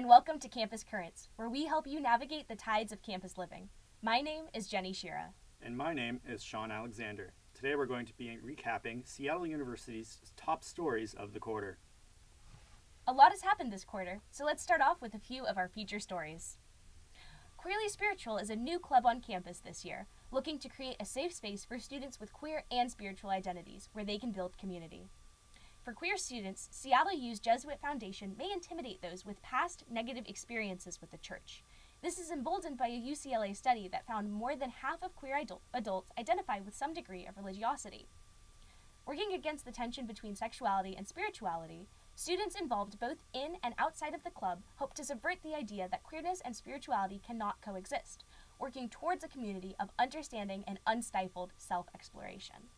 and welcome to Campus Currents, where we help you navigate the tides of campus living. My name is Genny, Sheara. And my name is Sean Alexander. Today we're going to be recapping Seattle University's top stories of the quarter. A lot has happened this quarter, so let's start off with a few of our feature stories. Queerly Spiritual is a new club on campus this year, looking to create a safe space for students with queer and spiritual identities where they can build community. For queer students, Seattle U's Jesuit Foundation may intimidate those with past negative experiences with the church. This is emboldened by a UCLA study that found more than half of queer adults identify with some degree of religiosity. Working against the tension between sexuality and spirituality, students involved both in and outside of the club hope to subvert the idea that queerness and spirituality cannot coexist, working towards a community of understanding and unstifled self-exploration.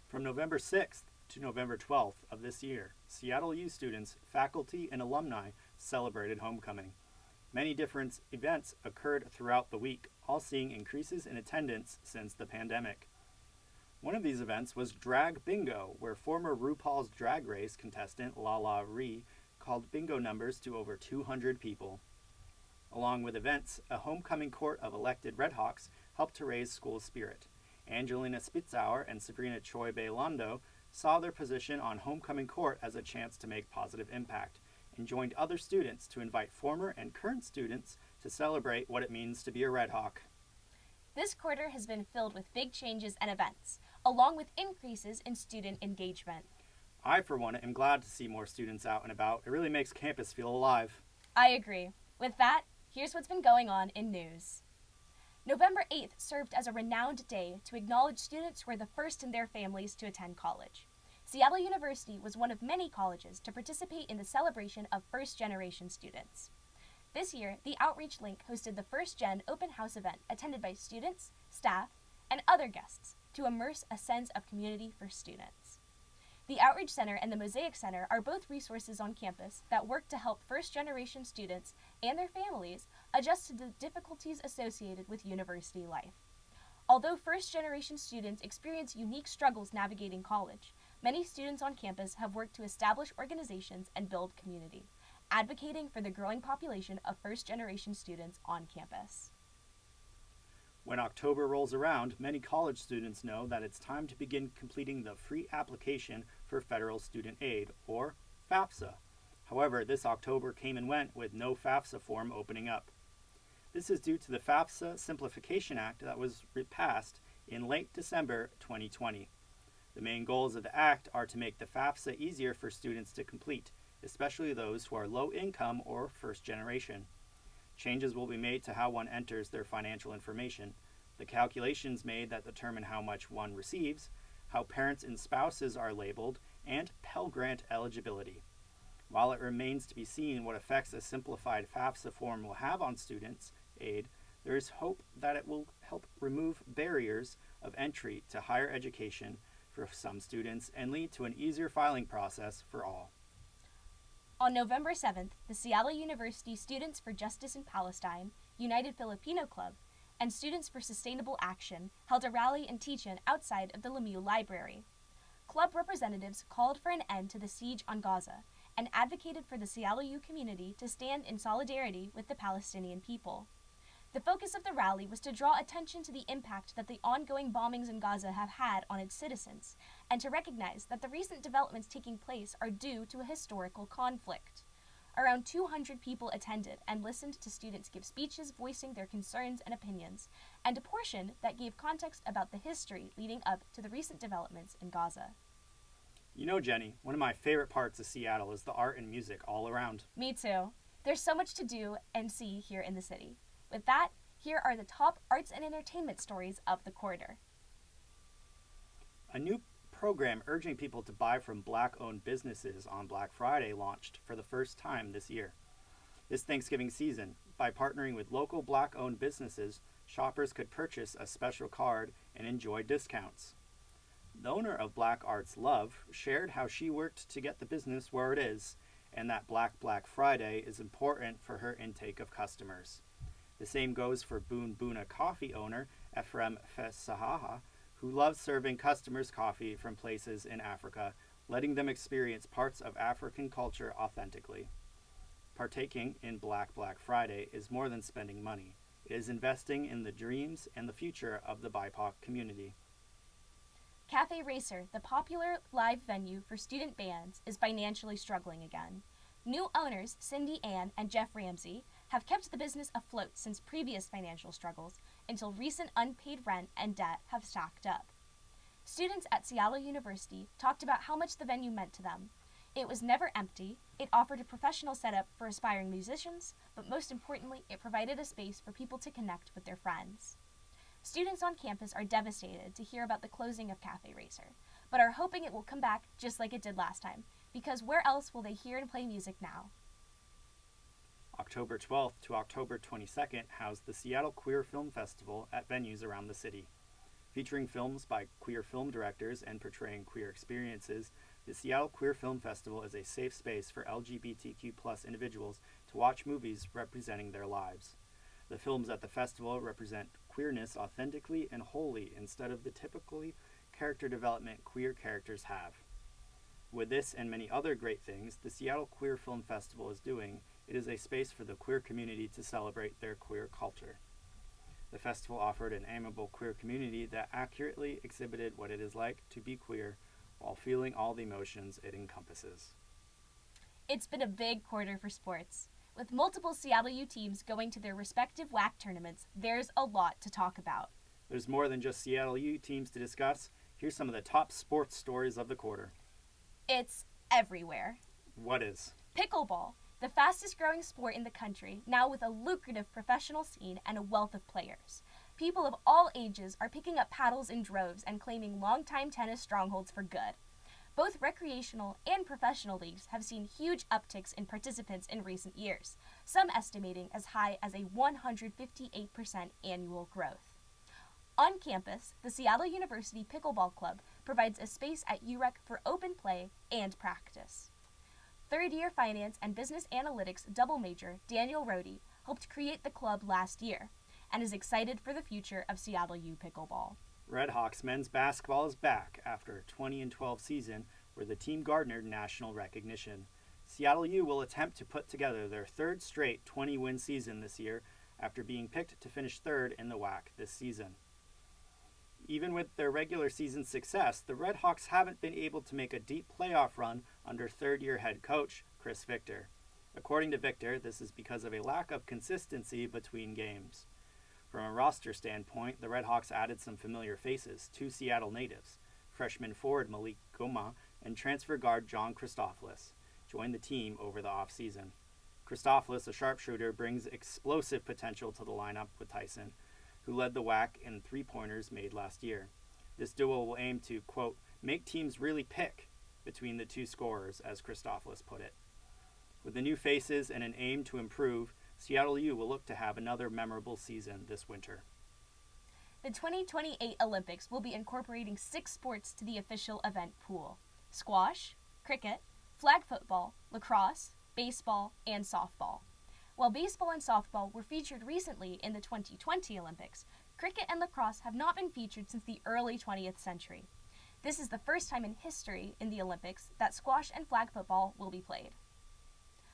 From November 6th to November 12th of this year, Seattle U students, faculty, and alumni celebrated homecoming. Many different events occurred throughout the week, all seeing increases in attendance since the pandemic. One of these events was Drag Bingo, where former RuPaul's Drag Race contestant Lala Ree called bingo numbers to over 200 people. Along with events, a homecoming court of elected Redhawks helped to raise school spirit. Angelina Spitzauer and Sabrina Choi Bailando saw their position on homecoming court as a chance to make positive impact, and joined other students to invite former and current students to celebrate what it means to be a Redhawk. This quarter has been filled with big changes and events, along with increases in student engagement. I, for one, am glad to see more students out and about. It really makes campus feel alive. I agree. With that, here's what's been going on in news. November 8th served as a renowned day to acknowledge students who were the first in their families to attend college. Seattle University was one of many colleges to participate in the celebration of first-generation students. This year, the Outreach Link hosted the First Gen Open House event attended by students, staff, and other guests to immerse a sense of community for students. The Outreach Center and the Mosaic Center are both resources on campus that work to help first-generation students and their families adjust to the difficulties associated with university life. Although first-generation students experience unique struggles navigating college, many students on campus have worked to establish organizations and build community, advocating for the growing population of first-generation students on campus. When October rolls around, many college students know that it's time to begin completing the free application for federal student aid, or FAFSA. However, this October came and went with no FAFSA form opening up. This is due to the FAFSA Simplification Act that was passed in late December 2020. The main goals of the act are to make the FAFSA easier for students to complete, especially those who are low income or first generation. Changes will be made to how one enters their financial information, the calculations made that determine how much one receives, how parents and spouses are labeled, and Pell Grant eligibility. While it remains to be seen what effects a simplified FAFSA form will have on students' aid, there is hope that it will help remove barriers of entry to higher education for some students and lead to an easier filing process for all. On November 7th, the Seattle University Students for Justice in Palestine, United Filipino Club, and Students for Sustainable Action held a rally and teach-in outside of the Lemieux Library. Club representatives called for an end to the siege on Gaza and advocated for the Seattle U community to stand in solidarity with the Palestinian people. The focus of the rally was to draw attention to the impact that the ongoing bombings in Gaza have had on its citizens, and to recognize that the recent developments taking place are due to a historical conflict. Around 200 people attended and listened to students give speeches voicing their concerns and opinions, and a portion that gave context about the history leading up to the recent developments in Gaza. You know, Genny, one of my favorite parts of Seattle is the art and music all around. Me too. There's so much to do and see here in the city. With that, here are the top arts and entertainment stories of the quarter. A new program urging people to buy from Black-owned businesses on Black Friday launched for the first time this year. This Thanksgiving season, by partnering with local Black-owned businesses, shoppers could purchase a special card and enjoy discounts. The owner of Black Arts Love shared how she worked to get the business where it is, and that Black Friday is important for her intake of customers. The same goes for Boon Boona coffee owner Ephraim Fesahaha, who loves serving customers coffee from places in Africa, letting them experience parts of African culture authentically. Partaking in Black Friday is more than spending money. It is investing in the dreams and the future of the BIPOC community. Cafe Racer, the popular live venue for student bands, is financially struggling again. New owners, Cindy Ann and Jeff Ramsey, have kept the business afloat since previous financial struggles until recent unpaid rent and debt have stacked up. Students at Seattle University talked about how much the venue meant to them. It was never empty, it offered a professional setup for aspiring musicians, but most importantly, it provided a space for people to connect with their friends. Students on campus are devastated to hear about the closing of Cafe Racer, but are hoping it will come back just like it did last time, because where else will they hear and play music now? October 12th to October 22nd housed the Seattle Queer Film Festival at venues around the city. Featuring films by queer film directors and portraying queer experiences, the Seattle Queer Film Festival is a safe space for LGBTQ+ individuals to watch movies representing their lives. The films at the festival represent queerness authentically and wholly instead of the typically character development queer characters have. With this and many other great things the Seattle Queer Film Festival is doing, it is a space for the queer community to celebrate their queer culture. The festival offered an amiable queer community that accurately exhibited what it is like to be queer while feeling all the emotions it encompasses. It's been a big quarter for sports. With multiple Seattle U teams going to their respective WAC tournaments, there's a lot to talk about. There's more than just Seattle U teams to discuss. Here's some of the top sports stories of the quarter. It's everywhere. What is? Pickleball, the fastest growing sport in the country, now with a lucrative professional scene and a wealth of players. People of all ages are picking up paddles in droves and claiming longtime tennis strongholds for good. Both recreational and professional leagues have seen huge upticks in participants in recent years, some estimating as high as a 158% annual growth. On campus, the Seattle University Pickleball Club provides a space at UREC for open play and practice. Third-year finance and business analytics double major Daniel Rohde helped create the club last year and is excited for the future of Seattle U Pickleball. Redhawks men's basketball is back after a 20-12 season where the team garnered national recognition. Seattle U will attempt to put together their third straight 20-win season this year after being picked to finish third in the WAC this season. Even with their regular season success, the Redhawks haven't been able to make a deep playoff run under third-year head coach Chris Victor. According to Victor, this is because of a lack of consistency between games. From a roster standpoint, the Redhawks added some familiar faces, 2 Seattle natives. Freshman forward Malik Goma and transfer guard John Christophilus joined the team over the offseason. Christophilus, a sharpshooter, brings explosive potential to the lineup with Tyson, who led the WAC in three-pointers made last year. This duo will aim to, quote, make teams really pick between the two scorers, as Christophilus put it. With the new faces and an aim to improve, Seattle U will look to have another memorable season this winter. The 2028 Olympics will be incorporating 6 sports to the official event pool: squash, cricket, flag football, lacrosse, baseball, and softball. While baseball and softball were featured recently in the 2020 Olympics, cricket and lacrosse have not been featured since the early 20th century. This is the first time in history in the Olympics that squash and flag football will be played.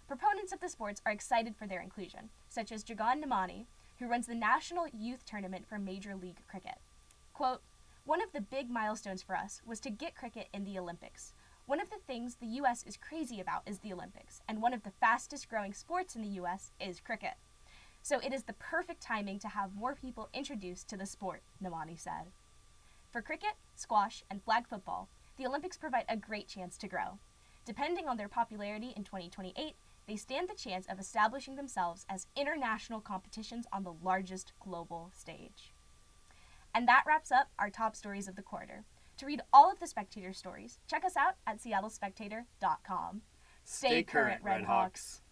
Proponents of the sports are excited for their inclusion, such as Jagan Namani, who runs the National Youth Tournament for Major League Cricket. Quote, one of the big milestones for us was to get cricket in the Olympics. One of the things the U.S. is crazy about is the Olympics, and one of the fastest growing sports in the U.S. is cricket. So it is the perfect timing to have more people introduced to the sport, Namani said. For cricket, squash, and flag football, the Olympics provide a great chance to grow. Depending on their popularity in 2028, they stand the chance of establishing themselves as international competitions on the largest global stage. And that wraps up our top stories of the quarter. To read all of the Spectator stories, check us out at seattlespectator.com. Stay current, Redhawks.